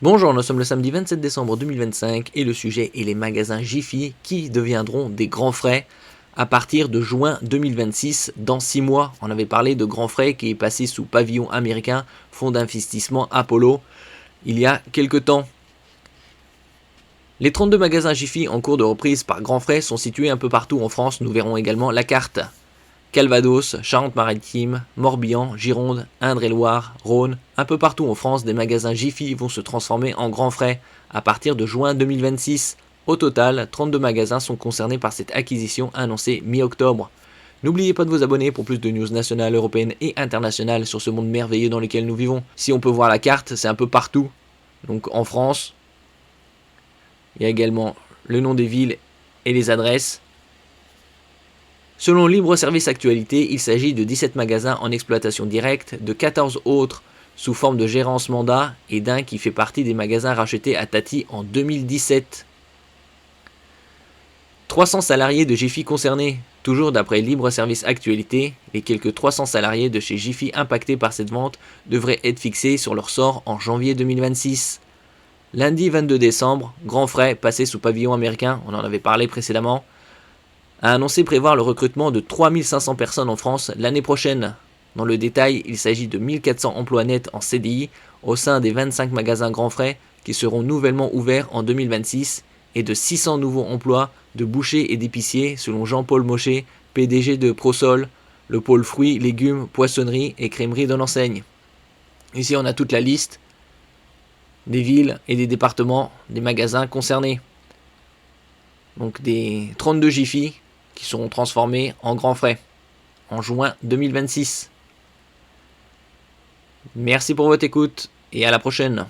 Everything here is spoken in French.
Bonjour, nous sommes le samedi 27 décembre 2025 et le sujet est les magasins Jiffy qui deviendront des grands frais à partir de juin 2026, dans 6 mois. On avait parlé de grands frais qui est passé sous pavillon américain, fonds d'investissement Apollo, il y a quelques temps. Les 32 magasins Jiffy en cours de reprise par grands frais sont situés un peu partout en France. Nous verrons également la carte. Calvados, Charente-Maritime, Morbihan, Gironde, Indre-et-Loire, Rhône, un peu partout en France, des magasins Jiffy vont se transformer en grands frais à partir de juin 2026. Au total, 32 magasins sont concernés par cette acquisition annoncée mi-octobre. N'oubliez pas de vous abonner pour plus de news nationales, européennes et internationales sur ce monde merveilleux dans lequel nous vivons. Si on peut voir la carte, c'est un peu partout. Donc en France, il y a également le nom des villes et les adresses. Selon Libre Service Actualité, il s'agit de 17 magasins en exploitation directe, de 14 autres sous forme de gérance mandat et d'un qui fait partie des magasins rachetés à Tati en 2017. 300 salariés de Jiffy concernés. Toujours d'après Libre Service Actualité, les quelques 300 salariés de chez Jiffy impactés par cette vente devraient être fixés sur leur sort en janvier 2026. Lundi 22 décembre, Grand Frais, passé sous pavillon américain, on en avait parlé précédemment, a annoncé prévoir le recrutement de 3500 personnes en France l'année prochaine. Dans le détail, il s'agit de 1400 emplois nets en CDI au sein des 25 magasins Grand Frais qui seront nouvellement ouverts en 2026 et de 600 nouveaux emplois de bouchers et d'épiciers selon Jean-Paul Mochet, PDG de Prosol, le pôle fruits, légumes, poissonnerie et crèmerie de l'enseigne. Ici on a toute la liste des villes et des départements des magasins concernés. Donc des 32 Jiffy qui seront transformés en grands frais en juin 2026. Merci pour votre écoute et à la prochaine.